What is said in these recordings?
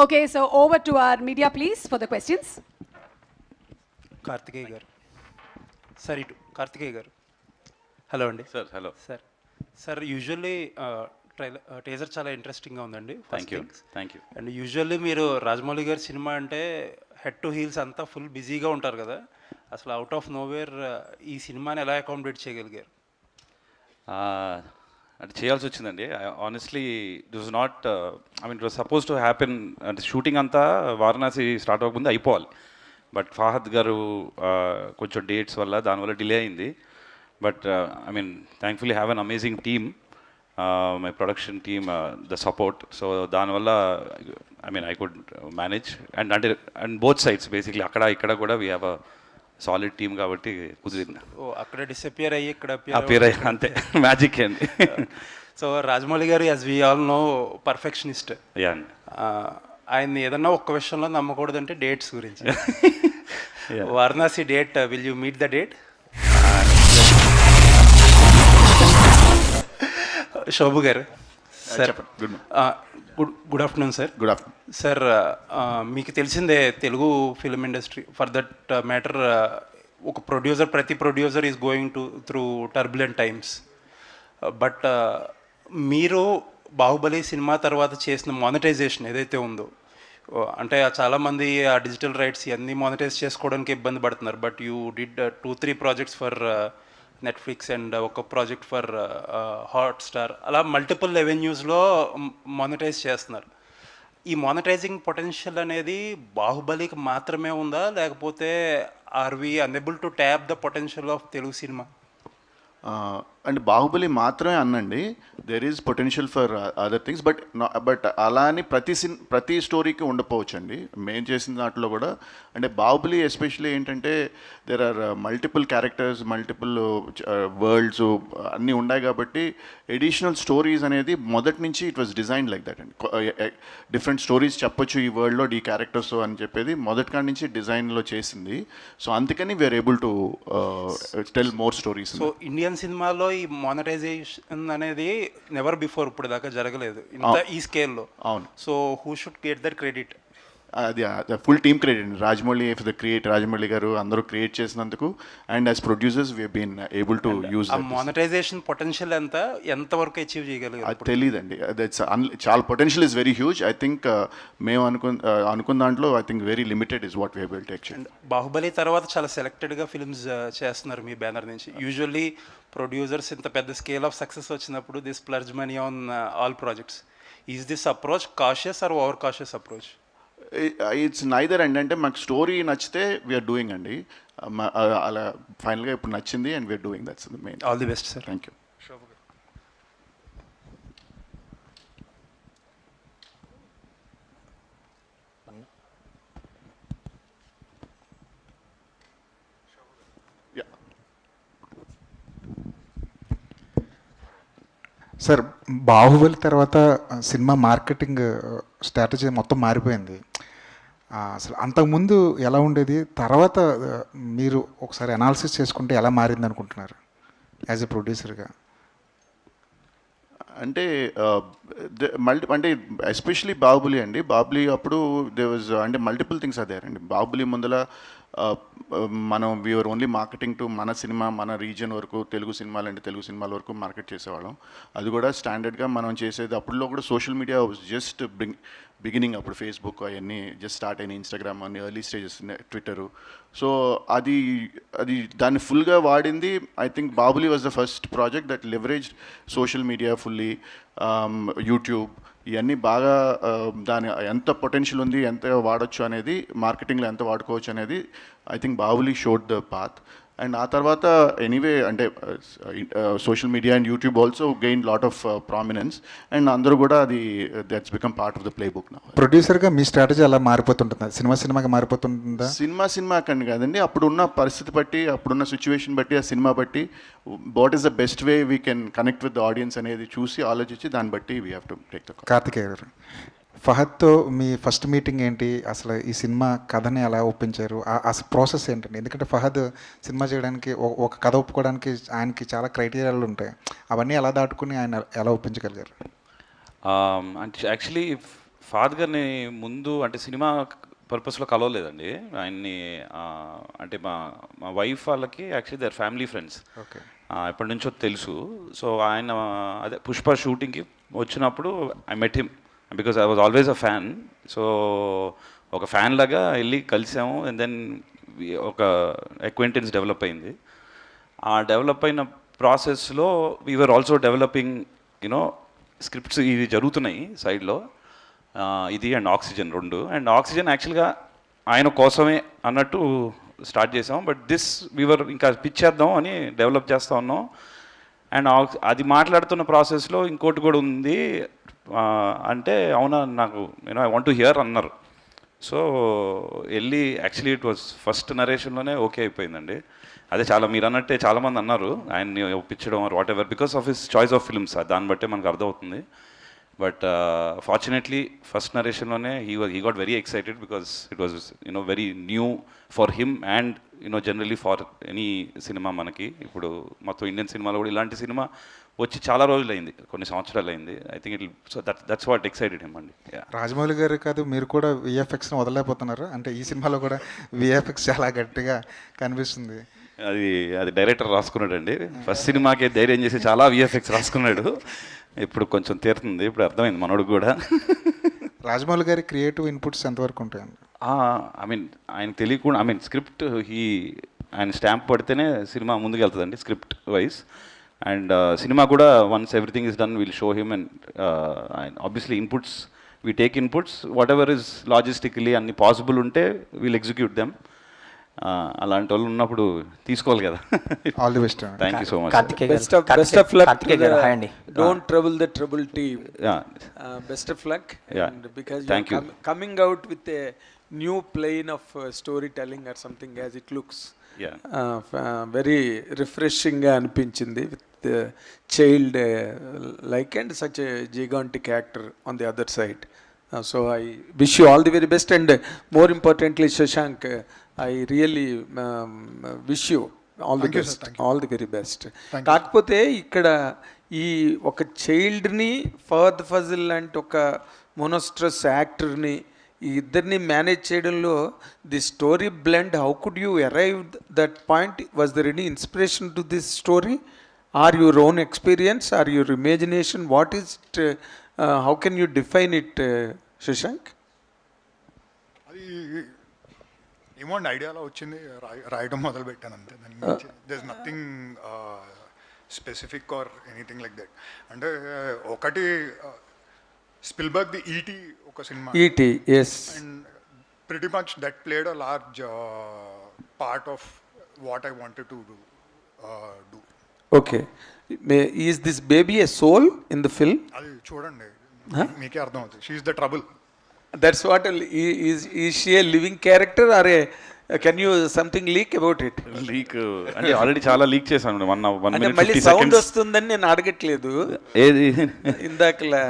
Okay, so over to our media, please, for the questions. Karthikeya గారు sir ఇటు కార్తికేయ గారు hello అండి sir hello sir usually teaser చాలా ఇంట్రెస్టింగ్గా ఉందండి. థ్యాంక్ యూ అండ్ యూజువల్లీ మీరు రాజమౌళి గారి సినిమా అంటే హెడ్ టు హీల్స్ అంతా ఫుల్ బిజీగా ఉంటారు కదా, అసలు అవుట్ ఆఫ్ నోవేర్ ఈ సినిమాని ఎలా అకామిడేట్ చేయగలిగారు? అంటే చేయాల్సి వచ్చిందండి. Honestly it was not it was suppose to happen. అంటే షూటింగ్ అంతా వారణాసి స్టార్ట్ అవ్వకముందు అయిపోవాలి, బట్ ఫాహద్ గారు కొంచెం డేట్స్ వల్ల దానివల్ల డిలే అయింది. But thankfully have an amazing team, my production team, the support. So దానివల్ల I could manage and both sides basically అక్కడ ఇక్కడ కూడా we have a solid team కాబట్టి కుదిరింది. అక్కడ డిసపియర్ అయ్యి ఇక్కడ అపియర్ అయ్యి అంతే మ్యాజిక్ అండి. So Rajamouli garu as we all know perfectionist. ఆయన్ని ఏదన్నా ఒక్క విషయంలో నమ్మకూడదంటే డేట్స్ గురించి. Varanasi date, will you meet the date? Shobu garu sir, good afternoon sir. Good afternoon sir. మీకు తెలిసిందే Telugu film industry, for that matter ఒక ప్రొడ్యూసర్, ప్రతి producer is going through turbulent times. But మీరు బాహుబలి సినిమా తర్వాత చేసిన మానిటైజేషన్ ఏదైతే ఉందో, అంటే చాలామంది ఆ డిజిటల్ రైట్స్ ఇవన్నీ మానిటైజ్ చేసుకోవడానికి ఇబ్బంది పడుతున్నారు. But you did 2-3 projects for Netflix and ఒక ప్రాజెక్ట్ ఫర్ హాట్స్టార్, అలా మల్టిపుల్ రెవెన్యూస్లో మానిటైజ్ చేస్తున్నారు. ఈ మానిటైజింగ్ పొటెన్షియల్ అనేది బాహుబలికి మాత్రమే ఉందా, లేకపోతే are we unable to tap the potential of Telugu cinema? అంటే బాహుబలి మాత్రమే అన్నండి, there is potential for other things. But అలా అని ప్రతి స్టోరీకి ఉండకపోవచ్చు అండి. మేము చేసిన దాంట్లో కూడా అంటే బాహుబలి ఎస్పెషలీ ఏంటంటే there are multiple characters, multiple worlds అన్నీ ఉన్నాయి కాబట్టి ఎడిషనల్ స్టోరీస్ అనేది మొదటి నుంచి it was design like that అండి. డిఫరెంట్ స్టోరీస్ చెప్పొచ్చు ఈ వరల్డ్లో ఈ క్యారెక్టర్స్ అని చెప్పేది మొదటి కాడి నుంచి డిజైన్లో చేసింది. సో అందుకని we're able to tell more stories. So Indian సినిమాలో ఈ మానిటైజేషన్ అనేది నెవర్ బిఫోర్ ఇప్పుడు దాకా జరగలేదు ఇంత ఈ స్కేల్లో. అవును. So who should get that credit? అది ఫుల్ టీమ్ క్రెడిట్ అండి. రాజమౌళి ఫర్ ద రాజమౌళి గారు అందరూ క్రియేట్ చేసినందుకు, and as producers we been able to use. Monetization potential ఎంతవరకు అచీవ్ చేయగలిగారు? అది తెలియదండి. చాలా potential is very huge. I think మేము అనుకున్న దాంట్లో I think very limited is what we able to actually. Baahubali తర్వాత చాలా సెలెక్టెడ్గా ఫిల్మ్స్ చేస్తున్నారు మీ బ్యానర్ నుంచి. యూజువల్లీ ప్రొడ్యూసర్స్ ఇంత పెద్ద స్కేల్ ఆఫ్ సక్సెస్ వచ్చినప్పుడు this splurge money on all projects. Is this approach cautious or over cautious approach? It's neither అండి. అంటే మాకు స్టోరీ నచ్చితే వీఆర్ డూయింగ్ అండి. అలా ఫైనల్గా ఇప్పుడు నచ్చింది and we're doing. That's the main. All the best sir. Thank you. Sir, Baahubali తర్వాత సినిమా మార్కెటింగ్ స్ట్రాటజీ మొత్తం మారిపోయింది. అసలు అంతకుముందు ఎలా ఉండేది, తర్వాత మీరు ఒకసారి అనాలిసిస్ చేసుకుంటే ఎలా మారింది అనుకుంటున్నారు యాజ్ ఎ ప్రొడ్యూసర్గా? అంటే అంటే ఎస్పెషలీ బాహుబలి అండి. బాహుబలి అప్పుడు దే వాజ్ అంటే మల్టిపుల్ థింగ్స్ అదే అండి. బాహుబలి ముందల మనం వీఆర్ ఓన్లీ మార్కెటింగ్ టు మన సినిమా, మన రీజియన్ వరకు, తెలుగు సినిమాలు అంటే తెలుగు సినిమాల వరకు మార్కెట్ చేసేవాళ్ళం. అది కూడా స్టాండర్డ్గా మనం చేసేది. అప్పుడులో కూడా social media was just beginning. అప్పుడు ఫేస్బుక్ అవన్నీ జస్ట్ స్టార్ట్ అయినాయి, ఇన్స్టాగ్రామ్ అన్ని ఎర్లీ స్టేజెస్, ట్విట్టరు. సో అది దాన్ని ఫుల్గా వాడింది. I think Baahubali was the first project that leverage social media fully, YouTube ఇవన్నీ బాగా దాని ఎంత పొటెన్షియల్ ఉంది, ఎంత వాడచ్చు అనేది, మార్కెటింగ్లో ఎంత వాడుకోవచ్చు అనేది I think Baahubali showed the path. And ఆ తర్వాత ఎనీవే అంటే social media and YouTube also gain lot of prominence, and అందరూ కూడా అది that's become part of the play book నా. ప్రొడ్యూసర్గా మీ స్ట్రాటజీ అలా మారిపోతుంటుందా? సినిమాకి మారిపోతుంటుందా? సినిమా కని కాదండి, అప్పుడున్న పరిస్థితి బట్టి, అప్పుడున్న సిచ్యువేషన్ బట్టి, ఆ సినిమా బట్టి what is the best way we can connect with the audience అనేది చూసి ఆలోచించి దాన్ని బట్టి we have to take the call. Karthikeya గారు, ఫహద్తో మీ ఫస్ట్ మీటింగ్ ఏంటి? అసలు ఈ సినిమా కథని ఎలా ఒప్పించారు? ఆ ప్రాసెస్ ఏంటండి? ఎందుకంటే ఫహద్ సినిమా చేయడానికి, ఒక కథ ఒప్పుకోవడానికి ఆయనకి చాలా క్రైటీరియాలు ఉంటాయి. అవన్నీ ఎలా దాటుకుని ఆయన ఎలా ఒప్పించగలిగారు? అంటే యాక్చువల్లీ ఫాదర్ గారిని ముందు అంటే సినిమా పర్పస్లో కలవలేదండి ఆయన్ని. అంటే మా వైఫ్ వాళ్ళకి actually their family friends, okay. ఎప్పటి నుంచో తెలుసు. సో ఆయన అదే పుష్ప షూటింగ్కి వచ్చినప్పుడు I met him because I was always a fan. So ఒక ఫ్యాన్ లాగా వెళ్ళి కలిసాము. అండ్ దెన్ ఒక అక్వైంటెన్స్ డెవలప్ అయింది. ఆ డెవలప్ అయిన ప్రాసెస్లో we're also developing you know scripts ఇవి జరుగుతున్నాయి సైడ్లో, ఇది అండ్ ఆక్సిజన్ 2. అండ్ ఆక్సిజన్ యాక్చువల్గా ఆయన కోసమే అన్నట్టు స్టార్ట్ చేసాం. బట్ దిస్ వీవర్ ఇంకా పిచ్ చేద్దాం అని డెవలప్ చేస్తూ ఉన్నాం. అండ్ అది మాట్లాడుతున్న ప్రాసెస్లో ఇంకోటి కూడా ఉంది. అంటే అవునా నాకు ఐ వాంట్ టు హియర్ అన్నారు. సో వెళ్ళి యాక్చువల్లీ ఇట్ వాజ్ ఫస్ట్ నరేషన్లోనే ఓకే అయిపోయిందండి. అదే చాలా మీరు అన్నట్టే చాలామంది అన్నారు ఆయన్ని ఒప్పించడం whatever because of his choice of films, దాన్ని బట్టే మనకు అర్థమవుతుంది. బట్ ఫార్చునేట్లీ ఫస్ట్ నరేషన్లోనే he got very excited because it was very new for him and generally for any cinema. మనకి ఇప్పుడు మొత్తం ఇండియన్ సినిమాలో కూడా ఇలాంటి సినిమా వచ్చి చాలా రోజులు అయింది, కొన్ని సంవత్సరాలు అయింది. I think so that's what excited him అండి. రాజమౌళి గారు కాదు, మీరు కూడా విఎఫ్ఎక్స్ని వదలలేకపోతున్నారు. అంటే ఈ సినిమాలో కూడా విఎఫ్ఎక్స్ చాలా గట్టిగా కనిపిస్తుంది. అది డైరెక్టర్ రాసుకున్నాడు అండి. ఫస్ట్ సినిమాకే ధైర్యం చేసి చాలా విఎఫ్ఎక్స్ రాసుకున్నాడు. ఇప్పుడు కొంచెం తీరుతుంది, ఇప్పుడు అర్థమైంది మనోడికి కూడా. రాజమౌళి గారి క్రియేటివ్ ఇన్పుట్స్ ఎంతవరకు ఉంటాయండి? ఐ మీన్ ఆయన తెలియకుండా స్క్రిప్ట్ ఆయన స్టాంప్ పడితేనే సినిమా ముందుకు వెళ్తుందండి స్క్రిప్ట్ వైజ్. అండ్ సినిమా కూడా once everything is done will show him. And obviously inputs we take inputs whatever is logistically అన్ని పాసిబుల్ ఉంటే విల్ ఎగ్జిక్యూట్ దెమ్. అలాంటి వాళ్ళు ఉన్నప్పుడు తీసుకోవాలి కదా. All the best. Thank you so much. Best of luck to the, don't trouble the trouble team. Best of luck. And because Thank you're you. coming out with a new plane of storytelling or something as it looks. Very refreshing గా అనిపించింది with the child like and such a gigantic actor on the other side. So I wish you all the very best, and more importantly Shashank, I really wish you all the best, all the very best. కాకపోతే ఇక్కడ ఈ ఒక చైల్డ్ని ఫహద్ ఫజిల్ లాంటి ఒక మోనోస్ట్రస్ యాక్టర్ని ఈ ఇద్దరిని manage చేయడంలో the story blend, how could you arrive that point? Was there any inspiration to this story or your own experience or your imagination? What is it? How can you define it Shashank? అది ఏమోండి ఐడియాలో వచ్చింది, రాయడం మొదలు పెట్టాను అంతే. దాని గురించి there is nothing specific or anything like that. అంటే ఒకటి స్పిల్బర్గ్ ది ఈటీ ఒక సినిమా, ET, yes, and pretty much that played a large part of what I wanted to do. Okay. Is this baby a soul in the film? అది చూడండి మీకే అర్థం అవుతుంది. She is the trouble. That's what is she a living character or a can you something leak about it? Leak అంటే already చాలా leak చేశాను. 1 అంటే minute మళ్ళీ 50 సౌండ్ seconds. వస్తుందని నేను అడగట్లేదు ఏది ఇందాకలా.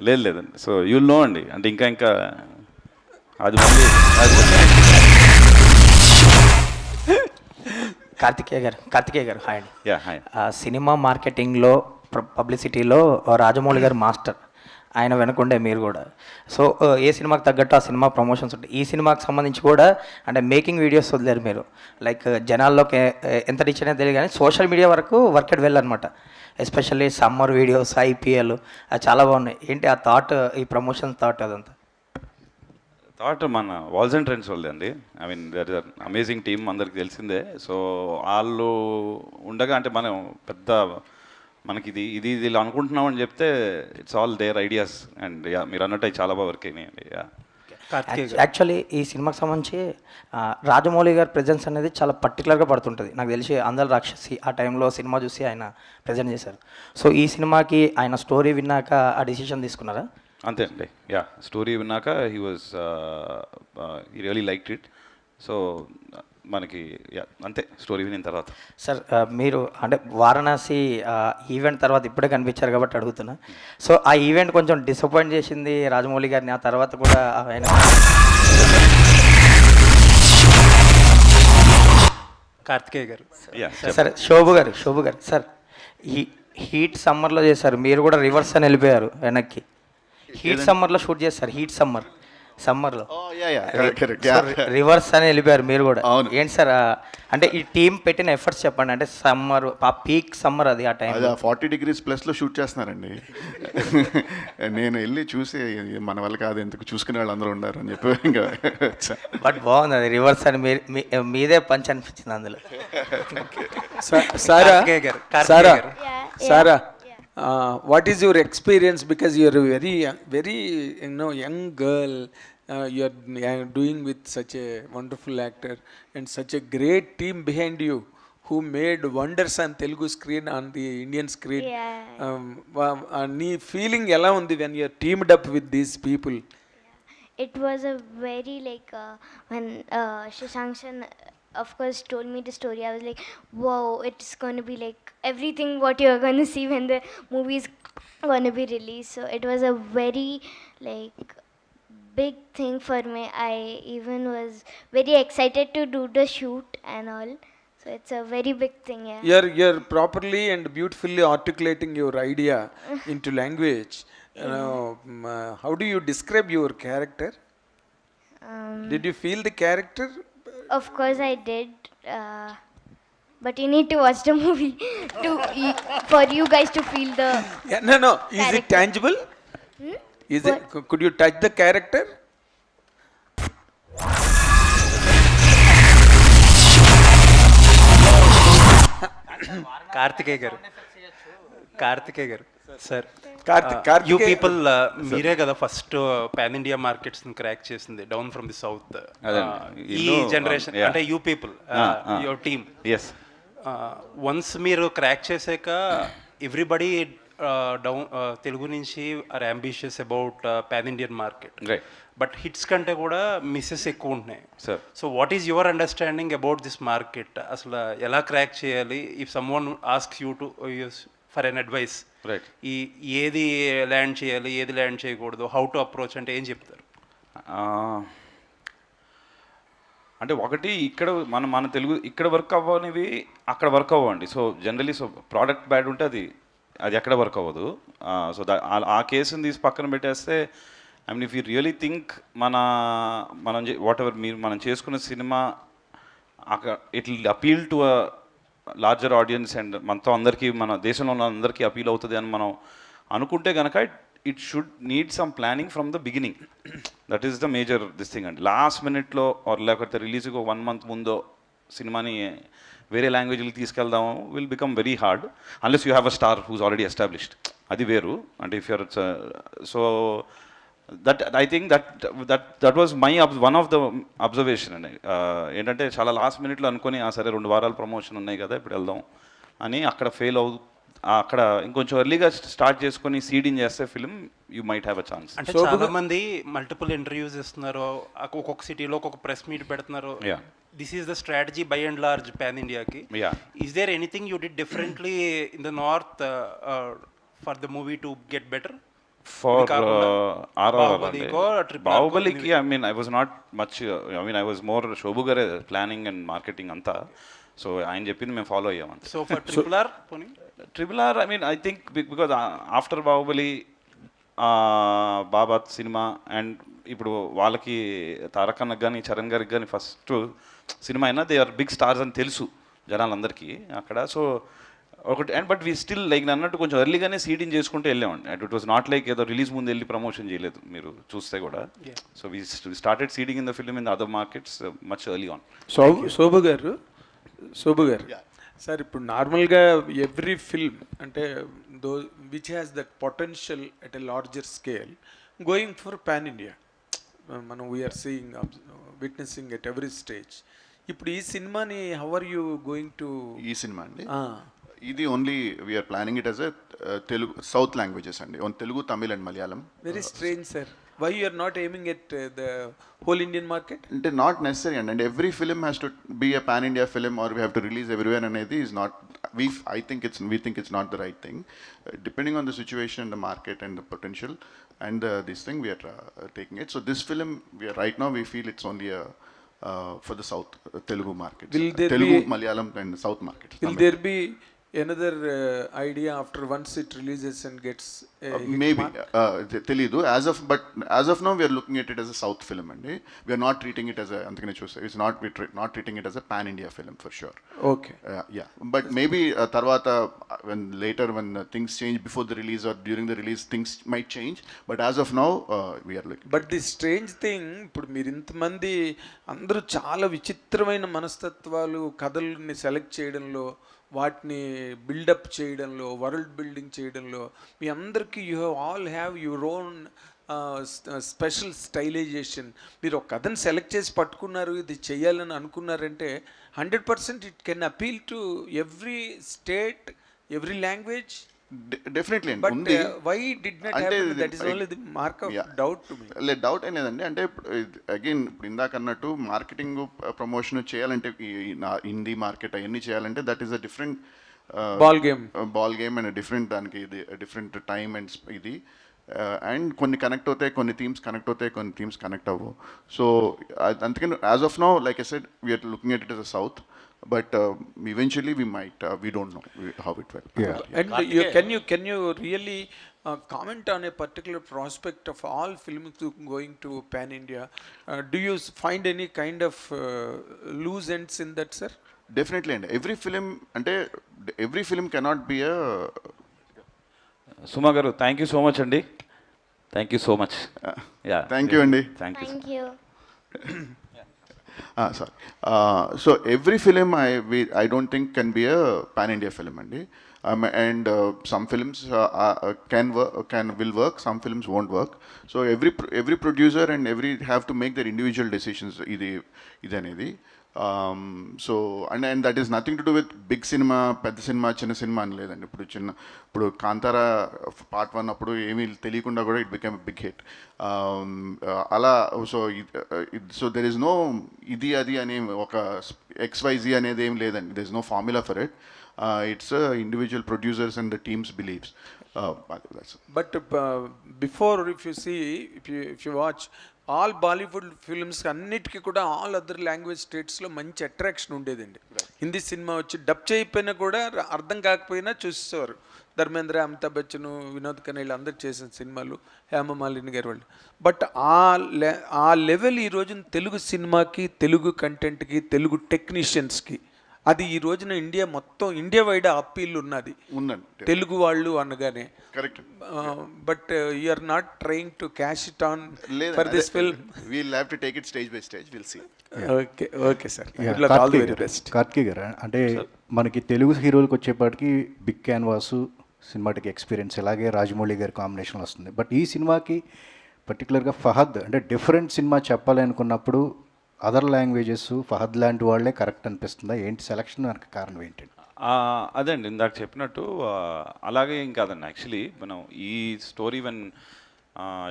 లేదండి. సో యూల్ నో అండి. అంటే ఇంకా అది మళ్ళీ కార్తికేయ గారు హాయ్ అండి. హాయ్. సినిమా మార్కెటింగ్లో పబ్లిసిటీలో రాజమౌళి గారు మాస్టర్, ఆయన వెనకుండే మీరు కూడా. సో ఏ సినిమాకి తగ్గట్టు ఆ సినిమా ప్రమోషన్స్ ఉంటాయి. ఈ సినిమాకి సంబంధించి కూడా అంటే మేకింగ్ వీడియోస్ వదిలేరు మీరు, లైక్ జనాల్లోకి ఎంత రీచ్ అనేది తెలియదు కానీ సోషల్ మీడియా వరకు వర్కెడ్ వెళ్ళనమాట. ఎస్పెషల్లీ సమ్మర్ వీడియోస్, ఐపీఎల్ అది చాలా బాగున్నాయి. ఏంటి ఆ థాట్, ఈ ప్రమోషన్ థాట్ అదంతా? థాట్ మన వాల్స్ అండ్ ట్రెండ్స్ వాళ్ళది అండి. I mean there is amazing team, అందరికి తెలిసిందే. సో వాళ్ళు ఉండగా అంటే మనం పెద్ద మనకి ఇది ఇలా అనుకుంటున్నాం అని చెప్తే it's all their ideas. And మీరు అన్నట్టు చాలా బాగా వర్క్ అయినాయండి. యాక్చువల్లీ ఈ సినిమాకి సంబంధించి రాజమౌళి గారి ప్రెజెన్స్ అనేది చాలా పర్టికులర్గా పడుతుంటుంది. నాకు తెలిసి అందరు రాక్షసి ఆ టైంలో సినిమా చూసి ఆయన ప్రజెంట్ చేశారు. సో ఈ సినిమాకి ఆయన స్టోరీ విన్నాక ఆ డిసిషన్ తీసుకున్నారా? అంతే అండి. స్టోరీ విన్నాక he really liked it. So మనకి అంతే స్టోరీ వినిన తర్వాత. సార్ మీరు అంటే వారణాసి ఈవెంట్ తర్వాత ఇప్పుడే కనిపించారు కాబట్టి అడుగుతున్నా. సో ఆ ఈవెంట్ కొంచెం డిసప్పాయింట్ చేసింది రాజమౌళి గారిని. ఆ తర్వాత కూడా ఆయన కార్తికేయ గారు. సరే శోభు గారు సార్, ఈ హీట్ సమ్మర్లో చేశారు, మీరు కూడా రివర్స్ అని వెళ్ళిపోయారు వెనక్కి. హీట్ సమ్మర్లో షూట్ చేస్తారు, హీట్ సమ్మర్లో కరెక్ట్ రివర్స్ అని వెళ్ళిపోయారు మీరు కూడా. అవును. ఏంటి సార్ అంటే ఈ టీం పెట్టిన ఎఫర్ట్స్ చెప్పండి, అంటే సమ్మర్ ఆ పీక్ సమ్మర్ అది ఆ టైం. అది 40 degrees ప్లస్లో షూట్ చేస్తున్నారండి. నేను వెళ్ళి చూసి మన వల్ల కాదు, ఎందుకు చూసుకునే వాళ్ళు అందరూ ఉన్నారు అని చెప్పి ఇంకా బట్ బాగుంది అది రివర్స్ అని మీదే పంచ్ అనిపించింది అందులో. Sarah, Karthikeya garu. Sarah, Karthikeya Sarah, what is your experience? Because you are a very young girl. You are doing with such a wonderful actor and such a great team behind you who made wonders on Telugu screen, on the Indian screen. Nee feeling ela undi when you are teamed up with these people? It was a very when Shashank Sir of course told me the story, I was like, wow, it's going to be like everything what you're going to see when the movie is going to be released. So it was a very big thing for me. I even was very excited to do the shoot and all. So it's a very big thing, yeah. You're properly and beautifully articulating your idea into language. How do you describe your character? Did you feel the character? Of course I did, but you need to watch the movie for you guys to feel the Yeah, no. Is it Character. tangible? Is it? Could you touch the character? Karthikeya గారు sir, Karthikeya. You people మీరే కదా first pan India markets crack చేసింది down from the south. అదే, ఈ generation yeah. అంటే you people your team yes. Once మీరు crack చేసాక everybody down Telugu నుంచి are ambitious about pan Indian market. Right. But hits కంటే కూడా మిస్సెస్ ఎక్కువ ఉంటున్నాయి. Sir. So what is your understanding about this market? అసలు ఎలా క్రాక్ చేయాలి? If someone asks you to for an advice, Right. ఏది land చేయాలి, ఏది ల్యాండ్ చేయకూడదు, హౌ టు అప్రోచ్ అంటే ఏం చెప్తారు? అంటే ఒకటి ఇక్కడ మన తెలుగు ఇక్కడ వర్క్ అవ్వనివి అక్కడ వర్క్ అవ్వండి. సో జనరలీ ప్రోడక్ట్ బ్యాడ్ ఉంటే అది ఎక్కడ వర్క్ అవ్వదు. సో ఆ కేసుని తీసి పక్కన పెట్టేస్తే, I mean if you really think మనం వాట్ ఎవర్ మనం చేసుకున్న సినిమా అక్కడ it will appeal to a larger audience and మనతో అందరికీ, మన దేశంలో ఉన్న అందరికీ అపీల్ అవుతుంది అని మనం అనుకుంటే కనుక it should need some planning from the beginning. That is the major this thing అండి. లాస్ట్ మినిట్లో లేకపోతే రిలీజ్కి 1 month ముందో సినిమాని వేరే లాంగ్వేజ్కి తీసుకెళ్దాము will become very hard unless you have a star who's already established. అది వేరు. అంటే if your so that I think that was my one of the observation అండి. ఏంటంటే చాలా లాస్ట్ మినిట్లో అనుకొని సరే 2 వారాలు ప్రమోషన్ ఉన్నాయి కదా ఇప్పుడు వెళ్దాం అని అక్కడ ఫెయిల్ అక్కడ ఇంకొంచెం ఎర్లీగా స్టార్ట్ చేసుకొని సీడింగ్ చేస్తే film you might have a chance. అంటే చాలా మంది మల్టిపుల్ ఇంటర్వ్యూస్ ఇస్తున్నారు, ఒక్కొక్క సిటీలో ఒక్కొక్క ప్రెస్ మీట్ పెడుతున్నారు. Yeah. This is the strategy by and large pan ఇండియాకి. Yeah. Is there anything you did differently in the north for the movie to get better? For Bahubali ko, Triple R ko, Bahubali, I mean, I was not much. I mean, I was more Shobhu Gare planning and marketing anta. So ఆయన చెప్పింది మేము follow అయ్యాం అంతే. So for triple R పోనీ triple R, I mean I think because after Baahubali, బాబాత్ cinema and ఇప్పుడు వాళ్ళకి తారక్ అన్నకు కానీ చరణ్ గారికి కానీ ఫస్ట్ సినిమా అయినా దే ఆర్ బిగ్ స్టార్స్ అని తెలుసు జనాలందరికీ అక్కడ. సో ఒకటి and but we still like అన్నట్టు కొంచెం ఎర్లీగానే సీడింగ్ చేసుకుంటూ వెళ్ళామండి. And it was not like ఏదో రిలీజ్ ముందు వెళ్ళి ప్రమోషన్ చేయలేదు మీరు చూస్తే కూడా. So we started seeding in the film in the other markets much early on. Shobu garu sir, ఇప్పుడు నార్మల్గా ఎవ్రీ ఫిల్మ్ అంటే which has that potential at a larger scale going for pan India, మనం we are seeing witnessing at every stage. ఇప్పుడు ఈ సినిమాని how are you going to? ఈ cinema అండి ఇది only we are planning it as a Telugu south languages అండి, own Telugu, Tamil and Malayalam. Very strange sir, why you are not aiming at the whole Indian market? అంటే not necessary అండి, and every film has to be a pan India film or we have to release everywhere అనేది is not we think it's not the right thing. Depending on the situation in the market and the potential and this thing, we are taking it. So this film, we feel it's only for the South Telugu market. Telugu, Malayalam and South market. Will there be another idea after once it releases and gets a hit maybe mark? తెలీదు as of now we are looking at it as a south film అండి. We are not treating it as అందుకనే చూస్తే it's not treating it as a pan India film for sure. Okay. Yeah but maybe తర్వాత when later when things change before the release or during the release things might change, but as of now we are looking. But the strange thing, ఇప్పుడు మీరు ఇంతమంది అందరూ చాలా విచిత్రమైన మనస్తత్వాలు కథల్ని select చేయడంలో, వాటిని బిల్డప్ చేయడంలో, వరల్డ్ బిల్డింగ్ చేయడంలో మీ అందరికీ you have your own special stylization. మీరు ఒక కథను సెలెక్ట్ చేసి పట్టుకున్నారు, ఇది చెయ్యాలని అనుకున్నారంటే 100% it can appeal to every state, every language. Definitely అండి బట్ ఉంది. Why did not happen? That is only the mark of doubt to me. లేదు డౌట్ ఏం లేదండి. అంటే అగైన్ ఇప్పుడు ఇందాక అన్నట్టు మార్కెటింగ్ ప్రమోషన్ చేయాలంటే హిందీ మార్కెట్ అవన్నీ చేయాలంటే that is a different ball game and different దానికి ఇది డిఫరెంట్ టైమ్ అండ్ ఇది అండ్ కొన్ని కనెక్ట్ అవుతాయి, కొన్ని థీమ్స్ కనెక్ట్ అవుతాయి, కొన్ని థీమ్స్ కనెక్ట్ అవ్వవు. సో అందుకని as of now like I said we're looking at it is a south, but eventually we don't know how it will. And can you really comment on a particular prospect of all films going to pan India? Do you find any kind of loose ends in that, sir? Definitely, and every film cannot be a సుమా గారు thank you so much అండి. Thank you so much. Yeah thank you అండి. Thank you. Thank you. Sorry. So every film I don't think can be a pan India film అండి. And some films will work, some films won't work. So every producer and have to make their individual decisions ఇది అనేది. So and that is nothing to do with big cinema, పెద్ద cinema, చిన్న cinema అని లేదండి. ఇప్పుడు Kantara part 1 అప్పుడు ఏమీ తెలియకుండా కూడా ఇట్ బికమ్ బిగ్ హిట్. అలా సో దెర్ ఇస్ నో ఇది అది అనే ఒక XYZ అనేది ఏం లేదండి. There is no formula for it. It's individual producers and the team's beliefs. But before, if you watch all Bollywood films అన్నిటికీ కూడా ఆల్ అదర్ లాంగ్వేజ్ స్టేట్స్లో మంచి అట్రాక్షన్ ఉండేదండి. హిందీ సినిమా వచ్చి డబ్ చేయకపోయినా కూడా అర్థం కాకపోయినా చూసేవారు. ధర్మేంద్ర, అమితాబ్ బచ్చన్, వినోద్ ఖన్నా వీళ్ళందరూ చేసిన సినిమాలు, హేమమాలిని గారి వాళ్ళు. బట్ ఆ లెవెల్ ఈ రోజున తెలుగు సినిమాకి, తెలుగు కంటెంట్కి, తెలుగు టెక్నీషియన్స్కి అది ఈ రోజున ఇండియా మొత్తం ఇండియా వైడ్ అప్పీల్ ఉన్నది తెలుగు వాళ్ళు అనగానే. Correct. But you are not trying to cash it on for this film. We'll have to take it stage by stage. We'll see. Okay sir. All the very best. Karthikeya గారు, అంటే మనకి తెలుగు హీరోలకు వచ్చేపాటికి big canvas, cinematic experience, ఇలాగే రాజమౌళి గారి combination వస్తుంది. But ఈ సినిమాకి పర్టికులర్గా ఫహద్ అంటే డిఫరెంట్ సినిమా చెప్పాలి అనుకున్నప్పుడు అదర్ లాంగ్వేజెస్ ఫహద్ లాంటి వాళ్ళే కరెక్ట్ అనిపిస్తుందా? ఏంటి సెలక్షన్ వెనక కారణం ఏంటండి? అదే అండి ఇందాక చెప్పినట్టు అలాగే ఏం కాదండి. యాక్చువల్లీ మనం ఈ స్టోరీ వెన్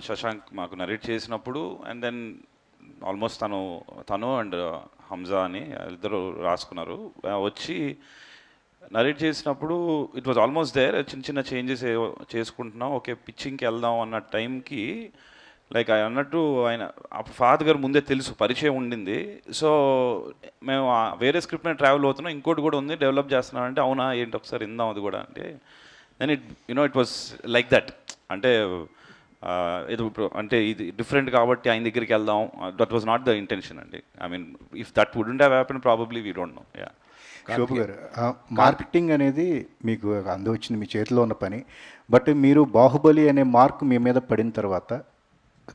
శశాంక్ మాకు నరేట్ చేసినప్పుడు అండ్ దెన్ ఆల్మోస్ట్ తను అండ్ హంజా అని ఇద్దరు రాసుకున్నారు. వచ్చి నరేట్ చేసినప్పుడు ఇట్ వాజ్ ఆల్మోస్ట్ దేర్. చిన్న చేంజెస్ చేసుకుంటున్నాం, ఓకే పిచ్చింగ్కి వెళ్దాం అన్న టైంకి లైక్ అన్నట్టు ఆయన ఫాదర్ గారు ముందే తెలుసు, పరిచయం ఉండింది. సో మేము వేరే స్క్రిప్ట్ మీద ట్రావెల్ అవుతున్నాం, ఇంకోటి కూడా ఉంది డెవలప్ చేస్తున్నాం అంటే అవునా ఏంటి ఒకసారి ఇందాం అది కూడా అంటే then it was like that. అంటే అంటే ఇది డిఫరెంట్ కాబట్టి ఆయన దగ్గరికి వెళ్దాం, that was not the intention అండి. I mean if that wouldn't have happen probably we don't know. Yeah Shobha garu, marketing అనేది మీకు వచ్చింది, మీ చేతిలో ఉన్న పని. బట్ మీరు బాహుబలి అనే మార్క్ మీ మీద పడిన తర్వాత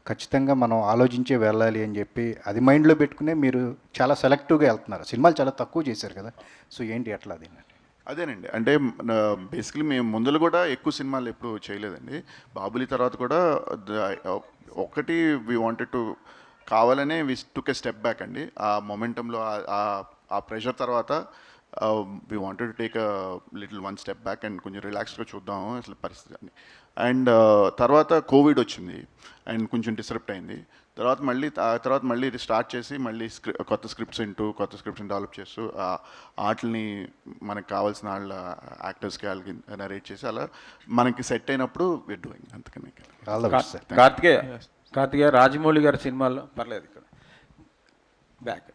ఖచ్చితంగా మనం ఆలోచించే వెళ్ళాలి అని చెప్పి అది మైండ్లో పెట్టుకునే మీరు చాలా సెలెక్టివ్గా వెళ్తున్నారు. సినిమాలు చాలా తక్కువ చేశారు కదా, సో ఏంటి అట్లా అది? అదేనండి, అంటే బేసికలీ మేము ముందులో కూడా ఎక్కువ సినిమాలు ఎప్పుడు చేయలేదండి. బాహుబలి తర్వాత కూడా ఒకటి వీ వాంటెడ్ టు కావాలనే వి టుక్ ఏ స్టెప్ బ్యాక్ అండి. ఆ మొమెంటంలో ఆ ప్రెషర్ తర్వాత we wanted to take a little one step back and కొంచెం రిలాక్స్గా చూద్దాము అసలు పరిస్థితి అని. అండ్ తర్వాత కోవిడ్ వచ్చింది అండ్ కొంచెం డిస్టర్బ్ అయింది. తర్వాత మళ్ళీ స్టార్ట్ చేసి మళ్ళీ కొత్త స్క్రిప్ట్స్ డెవలప్ చేస్తూ ఆటల్ని మనకు కావాల్సిన వాళ్ళ యాక్టర్స్కి వాళ్ళకి నరేట్ చేసి అలా మనకి సెట్ అయినప్పుడు వీర్ డూయింగ్. అందుకని కార్తికేయ రాజమౌళి గారి సినిమాల్లో పర్లేదు ఇక్కడ బ్యాక్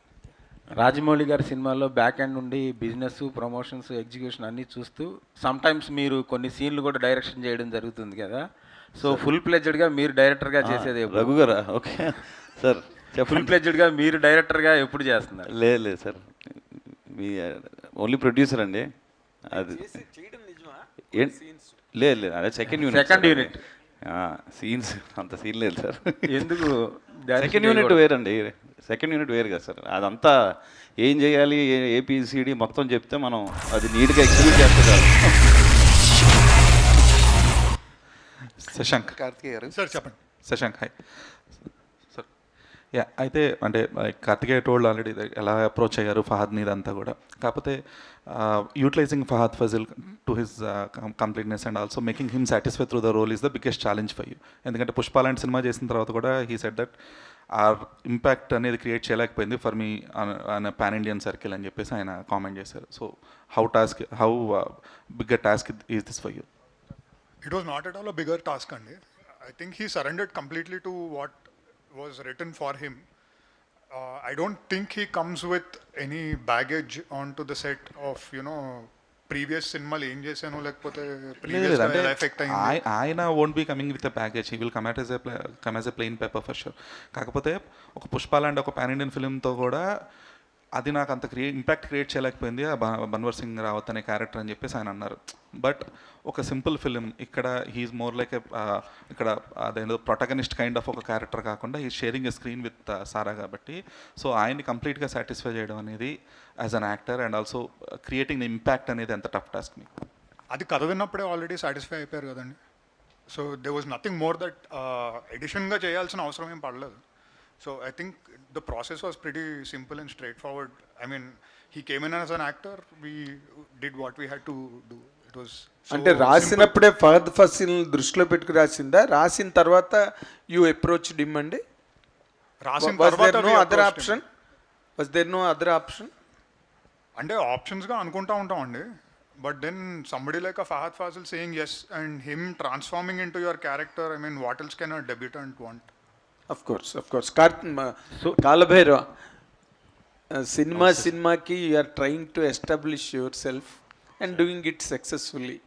రాజమౌళి గారి సినిమాల్లో బ్యాక్ ఎండ్ నుండి బిజినెస్, ప్రమోషన్స్, ఎగ్జిక్యూషన్ అన్నీ చూస్తూ సమ్ టైమ్స్ మీరు కొన్ని సీన్లు కూడా డైరెక్షన్ చేయడం జరుగుతుంది కదా. సో ఫుల్ ప్లెడ్జ్డ్గా మీరు డైరెక్టర్గా చేసేది ఎప్పుడు? రఘు గారా? ఓకే సార్ ఫుల్ చెప్పండి. ప్లెడ్జ్డ్గా మీరు డైరెక్టర్గా ఎప్పుడు చేస్తున్నారు? లేదు సార్, మీ ఓన్లీ ప్రొడ్యూసర్ అండి అది. లేదు అదే సెకండ్ యూనిట్. సీన్స్ అంత సీన్ లేదు సార్. ఎందుకు? సెకండ్ యూనిట్ వేరండి, సెకండ్ యూనిట్ వేరు కదా సార్. అదంతా ఏం చేయాలి, ఏపీసీడీ మొత్తం చెప్తే మనం అది నీట్గా ఎగ్జిక్యూట్ చేస్తారు. శశాంక్ కార్తికేయ గారు సార్ చెప్పండి. Shashank hi sir. యా అయితే అంటే కార్తికేయ టోల్డ్ ఆల్రెడీ ఎలా అప్రోచ్ అయ్యారు ఫహద్ని ఇదంతా కూడా. కాకపోతే utilizing Fahadh Faasil to his completeness and also making him satisfy through the role is the biggest challenge for you. ఎందుకంటే పుష్ప లాంటి సినిమా చేసిన తర్వాత కూడా he said that our impact అనేది క్రియేట్ చేయలేకపోయింది for me on pan Indian circle అని చెప్పేసి ఆయన కామెంట్ చేశారు. So how big a task is this for you? It was not at all a bigger task, Andy. I think he surrendered completely to what was written for him. I don't think he comes with any baggage onto the set of, previous cinema ఏం చేశాను లేకపోతే previous ఎలా effect అయింది. ఆయన won't be coming with a package, he will come as a plain paper for sure. కాకపోతే ఒక పుష్ప లాంటి ఒక పాన్ ఇండియన్ ఫిల్మ్తో కూడా అది నాకు అంత ఇంపాక్ట్ క్రియేట్ చేయలేకపోయింది ఆ బన్వర్ సింగ్ రావత్ అనే క్యారెక్టర్ అని చెప్పేసి ఆయన అన్నారు. బట్ ఒక సింపుల్ ఫిలిం ఇక్కడ హీఈస్ మోర్ లైక్ ఇక్కడ అదేదో ప్రొటగనిస్ట్ కైండ్ ఆఫ్ ఒక క్యారెక్టర్ కాకుండా he sharing a screen with సారా కాబట్టి సో ఆయన్ని కంప్లీట్గా సాటిస్ఫై చేయడం అనేది as an actor and also creating the impact అనేది ఎంత టఫ్ టాస్క్ మీకు? అది కథ విన్నప్పుడే ఆల్రెడీ సాటిస్ఫై అయిపోయారు కదండి. So they was nothing more that ఎడిషన్గా చేయాల్సిన అవసరం ఏం పడలేదు. So I think the process was pretty simple and straightforward. I mean, he came in as an actor, we did what we had to do. It was so అంటే రాసినప్పుడే Fahadh fossil దృష్టిలో పెట్టుకు రాసిందా? రాసిన తర్వాత యూ అప్రోచ్డ్ హిమ్ అండి? రాసిన was there తర్వాత no other option? Was there no other option? అంటే ఆప్షన్స్గా అనుకుంటా ఉంటామండి. But then somebody like a Fahadh Faasil saying yes and him transforming into your character, I mean, what else can a debutant want? Of course. Kaalabhairava సినిమాకి you are trying to establish yourself and doing it successfully,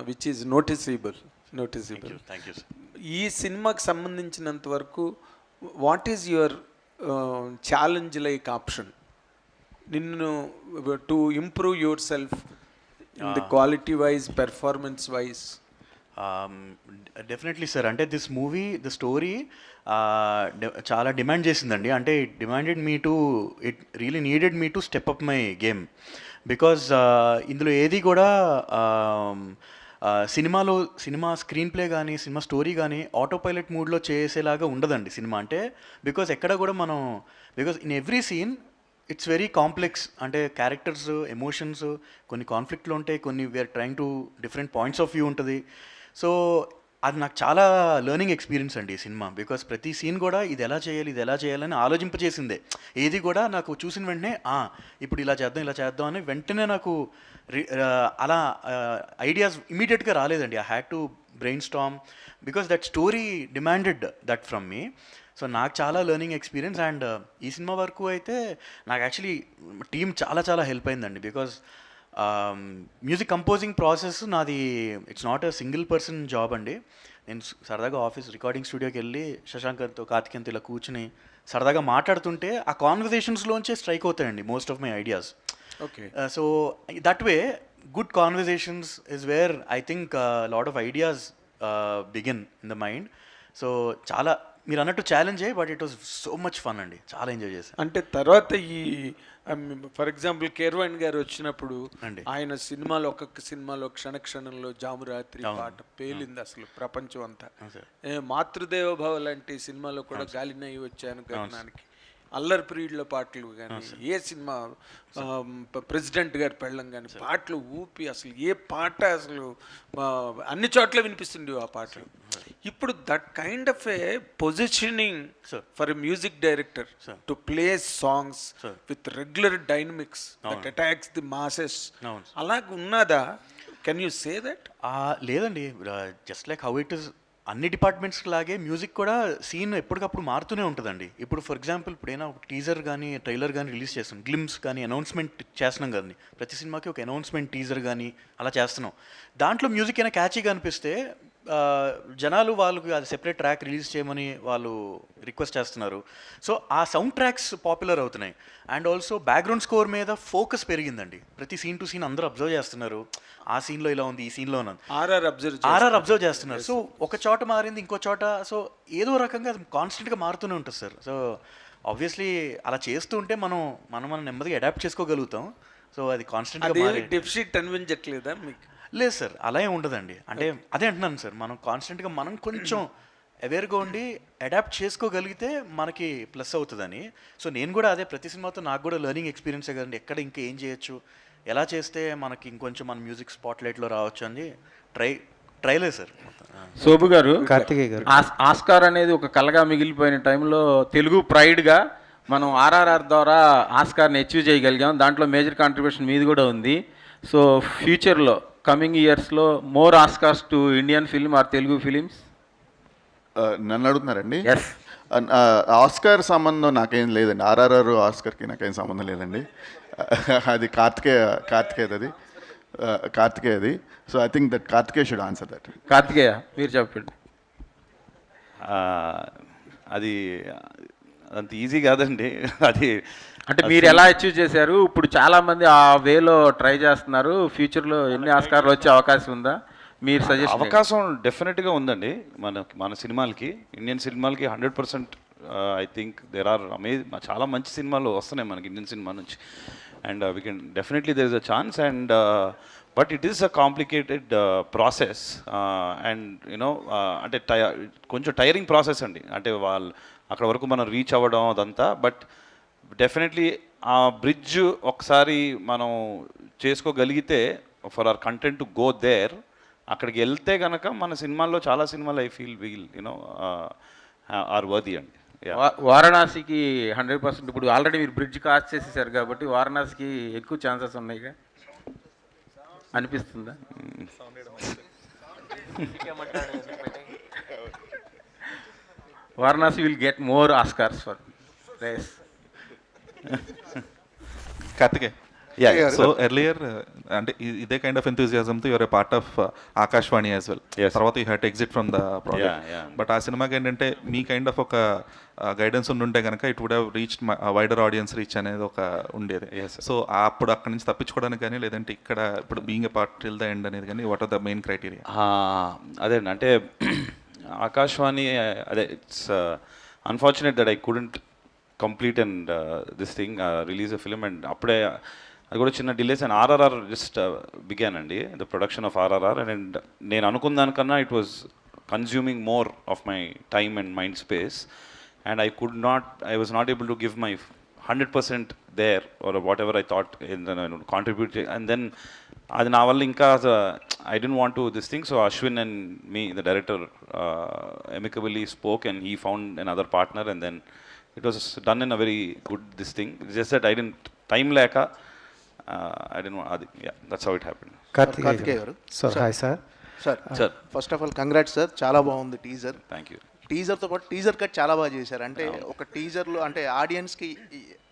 which is noticeable. Thank you sir. ఈ సినిమాకి సంబంధించినంత వరకు what is your challenge like option నిన్ను to improve yourself in the quality wise, performance wise? Definitely sir. అంటే this movie the story చాలా demand చేసిందండి. అంటే it demanded me to, it really needed me to step up my game. Because ఇందులో ఏది కూడా cinema screenplay కానీ cinema story కానీ autopilot మూడ్లో చేసేలాగా ఉండదండి సినిమా. అంటే బికాజ్ ఎక్కడ కూడా మనం, because in every scene it's very complex. అంటే క్యారెక్టర్స్, ఎమోషన్స్ కొన్ని కాన్ఫ్లిక్ట్లో ఉంటాయి, కొన్ని we're trying to different points of view ఉంటుంది. సో అది నాకు చాలా లెర్నింగ్ ఎక్స్పీరియన్స్ అండి ఈ సినిమా. బికాస్ ప్రతి సీన్ కూడా ఇది ఎలా చేయాలని ఆలోచింపచేసిందే. ఏది కూడా నాకు చూసిన వెంటనే ఇప్పుడు ఇలా చేద్దాం అని వెంటనే నాకు అలా ఐడియాస్ ఇమీడియట్గా రాలేదండి. I had to brain Storm because that story demanded that from me. So నాకు చాలా లెర్నింగ్ ఎక్స్పీరియన్స్. అండ్ ఈ సినిమా వరకు అయితే నాకు యాక్చువల్లీ టీమ్ చాలా హెల్ప్ అయిందండి. బికాజ్ మ్యూజిక్ కంపోజింగ్ ప్రాసెస్ నాది it's not a single person job అండి. నేను సరదాగా ఆఫీస్ రికార్డింగ్ స్టూడియోకి వెళ్ళి శశాంకర్తో కార్తికేయన్తో ఇలా కూర్చుని సరదాగా మాట్లాడుతుంటే ఆ కాన్వర్జేషన్స్లోంచే స్ట్రైక్ అవుతాయండి most of my ideas. Okay. So that way good conversations is where I think lot of ideas begin in the mind. So చాలా మీరు అన్నట్టు ఛాలెంజ్ అయ్యి, but it was so much fun అండి. చాలా ఎంజాయ్ చేశాను. అంటే తర్వాత ఈ ఫర్ ఎగ్జాంపుల్ కీరవాణి గారు వచ్చినప్పుడు ఆయన సినిమాలో ఒక్కొక్క సినిమాలో క్షణంలో జామురాత్రి పాట పేలింది అసలు ప్రపంచం అంతా. మాతృదేవభావ లాంటి సినిమాలో కూడా గాలినై వచ్చాను గగనానికి, అల్లరి పీరియడ్లో పాటలు కానీ, ఏ సినిమా ప్రెసిడెంట్ గారి పెళ్ళం కానీ పాటలు ఊపి అసలు ఏ పాట అసలు అన్ని చోట్ల వినిపిస్తుండే ఆ పాటలు. ఇప్పుడు that kind of a positioning for a music director to play songs with regular dynamics that attacks the masses అలాగ ఉన్నదా? Can you say that? లేదండి, just like how it is అన్ని డిపార్ట్మెంట్స్ లాగే మ్యూజిక్ కూడా సీన్ ఎప్పటికప్పుడు మారుతూనే ఉంటుందండి. ఇప్పుడు ఫర్ ఎగ్జాంపుల్ ఇప్పుడైనా ఒక టీజర్ కానీ ట్రైలర్ కానీ రిలీజ్ చేస్తాం, గ్లిమ్స్ కానీ అనౌన్స్మెంట్ చేస్తున్నాం కదండి. ప్రతి సినిమాకి ఒక అనౌన్స్మెంట్ టీజర్ కానీ అలా చేస్తున్నాం. దాంట్లో మ్యూజిక్ అయినా క్యాచీగా అనిపిస్తే జనాలు వాళ్ళకి అది సెపరేట్ ట్రాక్ రిలీజ్ చేయమని వాళ్ళు రిక్వెస్ట్ చేస్తున్నారు. సో ఆ సౌండ్ ట్రాక్స్ పాపులర్ అవుతున్నాయి. అండ్ ఆల్సో బ్యాక్గ్రౌండ్ స్కోర్ మీద ఫోకస్ పెరిగిందండి. ప్రతి సీన్ టు సీన్ అందరూ అబ్జర్వ్ చేస్తున్నారు. ఆ సీన్లో ఇలా ఉంది, ఈ సీన్లో ఉన్నది, ఆర్ఆర్ అబ్జర్వ్ చేస్తున్నారు. సో ఒక చోట మారింది ఇంకో చోట, సో ఏదో రకంగా అది కాన్స్టెంట్గా మారుతూనే ఉంటుంది సార్. సో ఆబ్వియస్లీ అలా చేస్తూ ఉంటే మనం నెమ్మదిగా అడాప్ట్ చేసుకోగలుగుతాం. సో అది కాన్స్టెంట్గా డెఫిసిట్ అనిపించట్లేదా మీకు? లేదు సార్, అలా ఏం ఉండదండి. అంటే అదే అంటున్నాను సార్, మనం కాన్స్టెంట్గా మనం కొంచెం అవేర్గా ఉండి అడాప్ట్ చేసుకోగలిగితే మనకి ప్లస్ అవుతుందని. సో నేను కూడా అదే, ప్రతి సినిమాతో నాకు కూడా లెర్నింగ్ ఎక్స్పీరియన్సే కదండి. ఎక్కడ ఇంకా ఏం చేయొచ్చు, ఎలా చేస్తే మనకి ఇంకొంచెం మన మ్యూజిక్ స్పాట్లైట్లో రావచ్చు అని ట్రైలే సార్. శోభు గారు, కార్తికేయ గారు, ఆస్కార్ అనేది ఒక కళగా మిగిలిపోయిన టైంలో తెలుగు ప్రైడ్గా మనం ఆర్ఆర్ఆర్ ద్వారా ఆస్కార్ని అచీవ్ చేయగలిగాం. దాంట్లో మేజర్ కాంట్రిబ్యూషన్ మీది కూడా ఉంది. సో ఫ్యూచర్లో కమింగ్ ఇయర్స్లో more Oscars to Indian film or Telugu films? నన్ను అడుగుతున్నారండి? ఎస్. ఆస్కార్ సంబంధం నాకేం లేదండి. ఆర్ఆర్ఆర్ ఆస్కార్కి నాకేం సంబంధం లేదండి. అది కార్తికేయది. So I think that Karthikeya should answer that. Karthikeya, మీరు చెప్పండి. అది అంత ఈజీ కాదండి. అది అంటే మీరు ఎలా అచీవ్ చేశారు? ఇప్పుడు చాలామంది ఆ వేలో ట్రై చేస్తున్నారు. ఫ్యూచర్లో ఎన్ని ఆస్కార్లు వచ్చే అవకాశం ఉందా? మీరు సజెస్ట్ అవకాశం డెఫినెట్గా ఉందండి. మన సినిమాలకి, ఇండియన్ సినిమాలకి 100% ఐ థింక్ దేర్ ఆర్ చాలా మంచి సినిమాలు వస్తున్నాయి మనకి ఇండియన్ సినిమా నుంచి. And we can definitely there is a chance. And but it is a complicated process. And you know అంటే కొంచెం టైరింగ్ ప్రాసెస్ అండి. అంటే వాళ్ళు అక్కడ వరకు మనం రీచ్ అవ్వడం అదంతా. బట్ డెఫినెట్లీ ఆ బ్రిడ్జ్ ఒకసారి మనం చేసుకోగలిగితే for our content to go there, అక్కడికి వెళ్తే కనుక మన సినిమాల్లో చాలా సినిమాలు I feel will you know are worthy అండి. వారణాసికి 100%. ఇప్పుడు ఆల్రెడీ మీరు బ్రిడ్జ్ కాస్ట్ చేసేసారు కాబట్టి వారణాసికి ఎక్కువ ఛాన్సెస్ ఉన్నాయిగా అనిపిస్తుందా? Varanasi will get more Oscars for race. Karthikeya, so earlier అంటే ఇదే కైండ్ ఆఫ్ ఎంతూజియాజంతో your a part of Akashavani as well. తర్వాత you had to exit from the project. But ఆ సినిమాకి ఏంటంటే మీ కైండ్ ఆఫ్ ఒక గైడెన్స్ ఉండుంటే కనుక it would have reached wider audience reach అనేది ఒక ఉండేది. సో అప్పుడు అక్కడి నుంచి తప్పించుకోవడానికి కానీ, లేదంటే ఇక్కడ ఇప్పుడు being a part till the end అనేది కానీ, what are the main criteria? అదే అంటే ఆకాశవాణి, అదే it's unfortunate that I couldn't complete and this thing release a film. And అప్పుడే అది కూడా చిన్న delays. And RRR just began అండి, the production of RRR. And నేను అనుకున్న దానికన్నా it was consuming more of my time and mind space. And I was not able to give my 100% there or whatever I thought in the contribute. And then అది నా వల్ల ఇంకా I didn't want to this thing. So Ashwin and me, the director, amicably spoke and he found another partner, and then it was done in a very good this thing. It's just that I didn't time leka. I didn't want. Yeah, that's how it happened. Karthikeya గారు. Sir hi sir. Sir first of all congrats sir, చాలా బాగుంది teaser. Thank you. టీజర్తో పాటు teaser cut చాలా బాగా చేశారు. అంటే ఒక టీజర్లో అంటే ఆడియన్స్కి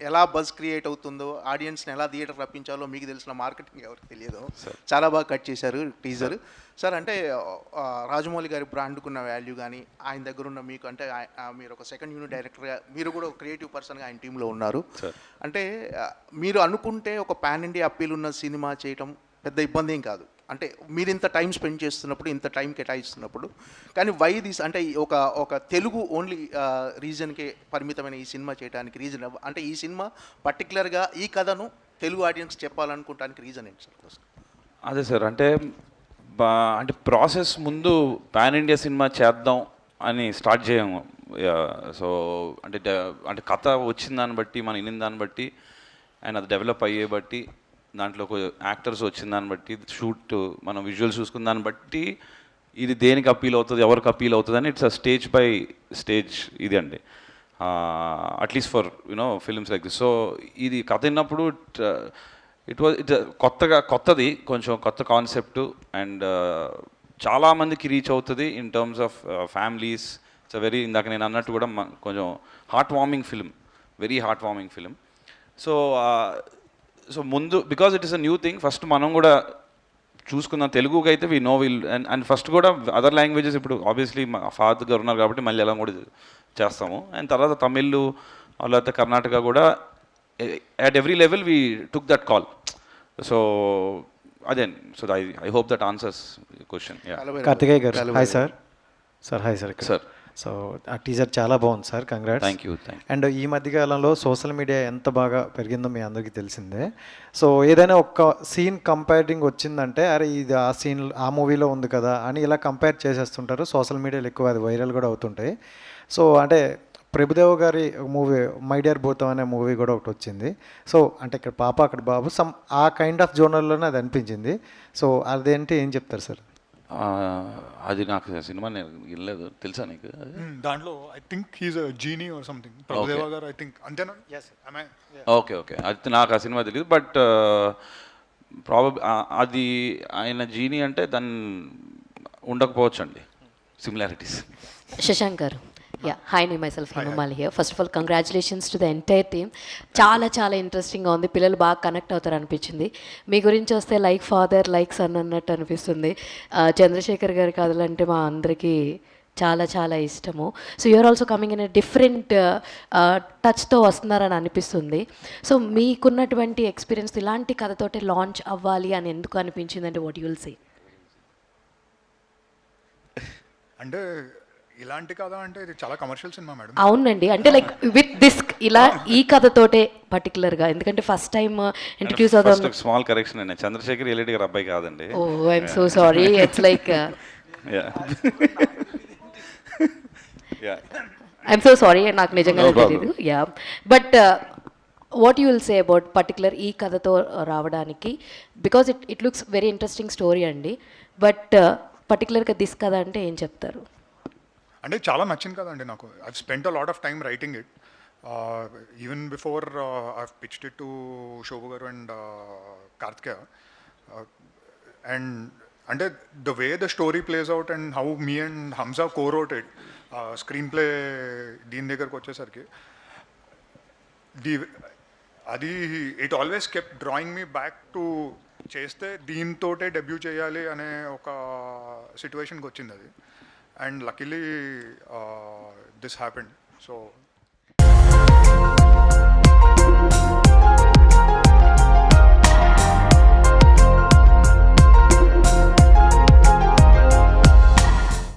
ఎలా బజ్ క్రియేట్ అవుతుందో, ఆడియన్స్ని ఎలా థియేటర్ రప్పించాలో మీకు తెలిసిన మార్కెటింగ్ ఎవరికి తెలియదు, చాలా బాగా కట్ చేశారు టీజర్. సార్ అంటే రాజమౌళి గారి బ్రాండ్కున్న వాల్యూ కానీ, ఆయన దగ్గర ఉన్న మీకు అంటే మీరు ఒక సెకండ్ యూనిట్ డైరెక్టర్గా, మీరు కూడా ఒక క్రియేటివ్ పర్సన్గా ఆయన టీంలో ఉన్నారు. అంటే మీరు అనుకుంటే ఒక పాన్ ఇండియా అప్పీల్ ఉన్న సినిమా చేయటం పెద్ద ఇబ్బంది ఏం కాదు. అంటే మీరు ఇంత టైం స్పెండ్ చేస్తున్నప్పుడు, ఇంత టైం కేటాయిస్తున్నప్పుడు, కానీ వై దిస్ అంటే ఒక తెలుగు ఓన్లీ రీజన్కే పరిమితమైన ఈ సినిమా చేయడానికి రీజన్ అంటే ఈ సినిమా పర్టికులర్గా ఈ కథను తెలుగు ఆడియన్స్ చెప్పాలనుకోవడానికి రీజన్ ఏంటి సార్? అదే సార్, అంటే ప్రాసెస్ ముందు పాన్ ఇండియా సినిమా చేద్దాం అని స్టార్ట్ చేయము. సో అంటే కథ వచ్చిన దాన్ని బట్టి, మనం వినిన దాన్ని బట్టి, అండ్ అది డెవలప్ అయ్యే బట్టి, దాంట్లో యాక్టర్స్ వచ్చిన దాన్ని బట్టి, షూట్ మనం విజువల్స్ చూసుకున్న దాన్ని బట్టి ఇది దేనికి అప్పీల్ అవుతుంది, ఎవరికి అప్పీల్ అవుతుంది అని it's a stage by stage ఇది అండి. At least for you know films like this. So ఇది కథ విన్నప్పుడు ఇట్ కొత్తది, కొంచెం కొత్త కాన్సెప్ట్, అండ్ చాలామందికి రీచ్ అవుతుంది in terms of families. It's very, ఇందాక నేను అన్నట్టు కూడా కొంచెం heart warming film, very heart warming film. So ముందు because it is a new thing, first మనం కూడా చూసుకుందాం. తెలుగుకి అయితే we know will and first కూడా అదర్ లాంగ్వేజెస్ ఇప్పుడు ఆబ్వియస్లీ ఫాదర్ గారు ఉన్నారు కాబట్టి మళ్ళీ ఎలా కూడా చేస్తాము. అండ్ తర్వాత తమిళ్ లేకపోతే కర్ణాటక కూడా at every level we took that call. So again, so I hope that answers the question. Yeah. Karthikeya గారు hi sir. Hi sir. Sir, so ఆ టీజర్ చాలా బాగుంది sir, congrats. Thank you. And ఈ మధ్యకాలంలో సోషల్ మీడియా ఎంత బాగా పెరిగిందో మీ అందరికీ తెలిసిందే. సో ఏదైనా ఒక సీన్ కంపేరింగ్ వచ్చిందంటే అరే ఇది ఆ సీన్ ఆ మూవీలో ఉంది కదా అని ఇలా కంపేర్ చేసేస్తుంటారు. సోషల్ మీడియాలో ఎక్కువ అది వైరల్ కూడా అవుతుంటాయి. సో అంటే ప్రభుదేవ గారి మూవీ మై డియర్ భూతం అనే మూవీ కూడా ఒకటి వచ్చింది. సో అంటే ఇక్కడ పాప అక్కడ బాబు సమ్ ఆ కైండ్ ఆఫ్ జోనర్లోనే అది అనిపించింది. సో అదేంటి ఏం చెప్తారు సార్? అది నాకు సినిమా నేను వినలేదు, తెలుసా నీకు? దాంట్లో I think he's a genie or something. Prabhudeva గారు ఐ థింక్ అంతేనా? ఓకే ఓకే, అది నాకు ఆ సినిమా తెలియదు. బట్ అది ఆయన జీనీ అంటే దాన్ని ఉండకపోవచ్చు అండి సిమిలారిటీస్. శశాంక్ గారు, యా హాయ్, నీ myself Hemamali here. First of all congratulations to the entire team. చాలా చాలా ఇంట్రెస్టింగ్గా ఉంది, పిల్లలు బాగా కనెక్ట్ అవుతారు అనిపించింది. మీ గురించి వస్తే లైక్ ఫాదర్ లైక్ సన్ అన్నట్టు అనిపిస్తుంది. చంద్రశేఖర్ గారి కథలు అంటే మా అందరికీ చాలా చాలా ఇష్టము. So you are also coming in a different టచ్తో వస్తున్నారని అనిపిస్తుంది. సో మీకున్నటువంటి ఎక్స్పీరియన్స్ ఇలాంటి కథతోటే లాంచ్ అవ్వాలి అని ఎందుకు అనిపించింది అంటే వాట్ యు విల్ సే? అంటే ఇలాంటి కథ అంటే ఇది చాలా కమర్షియల్ సినిమా మేడం. అవునండి, అంటే లైక్ విత్ దిస్ ఇలా ఈ కథతోటే పర్టికులర్గా, ఎందుకంటే ఫస్ట్ టైం ఇంట్రడ్యూస్ అవుతాం. స్మాల్ కరెక్షన్ అండి, చంద్రశేఖర్ ఎల్ఐడి గారు అబ్బాయి కాదండి. Oh I'm so sorry, it's like I'm so sorry, నాకు నిజంగా తెలియదు. Yeah but what you will say about particular ఈ కథతో రావడానికి? Because it looks very interesting story అండి. బట్ పర్టికులర్గా దిస్ కథ అంటే ఏం చెప్తారు? అంటే చాలా నచ్చింది కదండి నాకు. I've spent a lot of time writing it. Even before I've pitched it to Shobu garu and Karthikeya. And అంటే the way the story plays out and how me and Hamsa co-wrote it, screenplay దీని దగ్గరకు వచ్చేసరికి అది it always kept drawing me back to చేస్తే దీంతోటే debut చేయాలి అనే ఒక సిచ్యువేషన్కి వచ్చింది అది. And luckily this happened. So